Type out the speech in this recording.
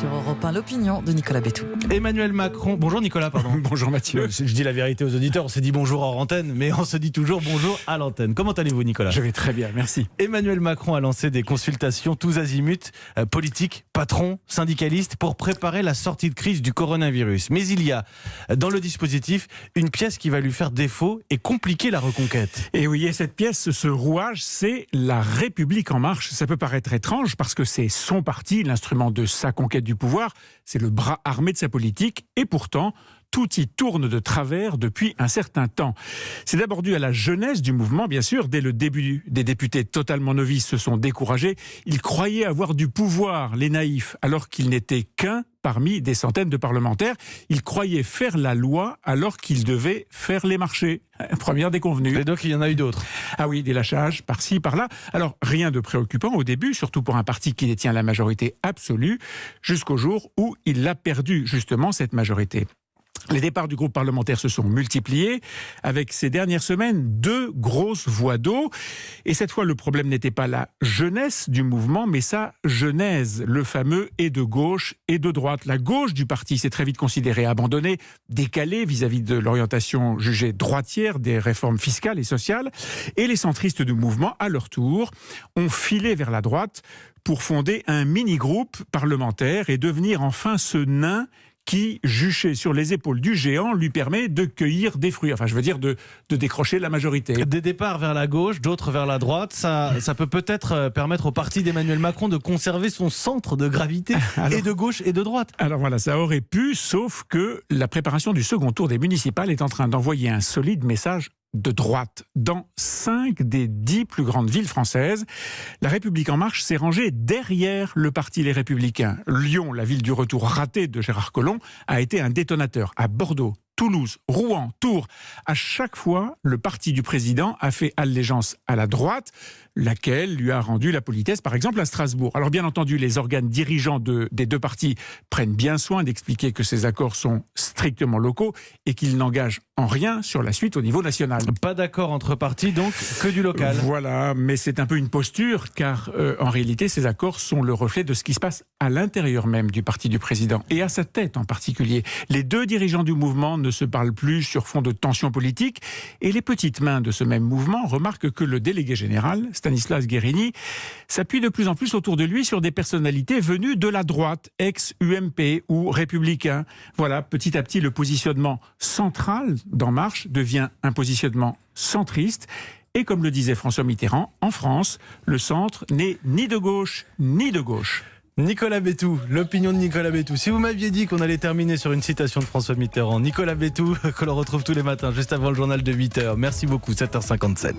sur Europe 1, l'opinion de Nicolas Bétou. Emmanuel Macron, bonjour Nicolas, pardon. Bonjour Mathieu. Je dis la vérité aux auditeurs, on s'est dit bonjour hors antenne, mais on se dit toujours bonjour à l'antenne. Comment allez-vous Nicolas ? Je vais très bien, merci. Emmanuel Macron a lancé des consultations tous azimuts, politiques, patrons, syndicalistes, pour préparer la sortie de crise du coronavirus. Mais il y a dans le dispositif une pièce qui va lui faire défaut et compliquer la reconquête. Et oui, et cette pièce, ce rouage, c'est La République en marche. Ça peut paraître étrange parce que c'est son parti, l'instrument de sa conquête du pouvoir, c'est le bras armé de sa politique, et pourtant, tout y tourne de travers depuis un certain temps. C'est d'abord dû à la jeunesse du mouvement, bien sûr. Dès le début, des députés totalement novices se sont découragés. Ils croyaient avoir du pouvoir, les naïfs, alors qu'ils n'étaient qu'un parmi des centaines de parlementaires. Ils croyaient faire la loi alors qu'ils devaient faire les marchés. Première déconvenue. Et donc il y en a eu d'autres. Ah oui, des lâchages par-ci, par-là. Alors, rien de préoccupant au début, surtout pour un parti qui détient la majorité absolue, jusqu'au jour où il a perdu justement cette majorité. Les départs du groupe parlementaire se sont multipliés, avec ces dernières semaines 2 grosses voies d'eau. Et cette fois, le problème n'était pas la jeunesse du mouvement, mais sa genèse, le fameux et de gauche et de droite. La gauche du parti s'est très vite considérée abandonnée, décalée vis-à-vis de l'orientation jugée droitière des réformes fiscales et sociales. Et les centristes du mouvement, à leur tour, ont filé vers la droite pour fonder un mini-groupe parlementaire et devenir enfin ce nain qui, juché sur les épaules du géant, lui permet de cueillir des fruits. Enfin, je veux dire de décrocher la majorité. Des départs vers la gauche, d'autres vers la droite, ça peut peut-être permettre au parti d'Emmanuel Macron de conserver son centre de gravité, et de gauche et de droite. Alors voilà, ça aurait pu, sauf que la préparation du second tour des municipales est en train d'envoyer un solide message de droite. Dans 5 des 10 plus grandes villes françaises, La République en marche s'est rangée derrière le parti Les Républicains. Lyon, la ville du retour raté de Gérard Collomb, a été un détonateur. À Bordeaux, Toulouse, Rouen, Tours, à chaque fois, le parti du président a fait allégeance à la droite, laquelle lui a rendu la politesse, par exemple à Strasbourg. Alors bien entendu, les organes dirigeants des 2 partis prennent bien soin d'expliquer que ces accords sont strictement locaux et qu'ils n'engagent en rien sur la suite au niveau national. Pas d'accord entre partis, donc que du local. Voilà, mais c'est un peu une posture, car en réalité, ces accords sont le reflet de ce qui se passe à l'intérieur même du parti du président, et à sa tête en particulier. Les 2 dirigeants du mouvement ne se parlent plus sur fond de tensions politiques, et les petites mains de ce même mouvement remarquent que le délégué général, Stanislas Guerini, s'appuie de plus en plus autour de lui sur des personnalités venues de la droite, ex-UMP ou républicain. Voilà, petit à petit, le positionnement central d'En Marche devient un positionnement centriste. Et comme le disait François Mitterrand, en France, le centre n'est ni de gauche ni de gauche. Nicolas Bétou, l'opinion de Nicolas Bétou. Si vous m'aviez dit qu'on allait terminer sur une citation de François Mitterrand, Nicolas Bétou, que l'on retrouve tous les matins, juste avant le journal de 8h. Merci beaucoup, 7h57.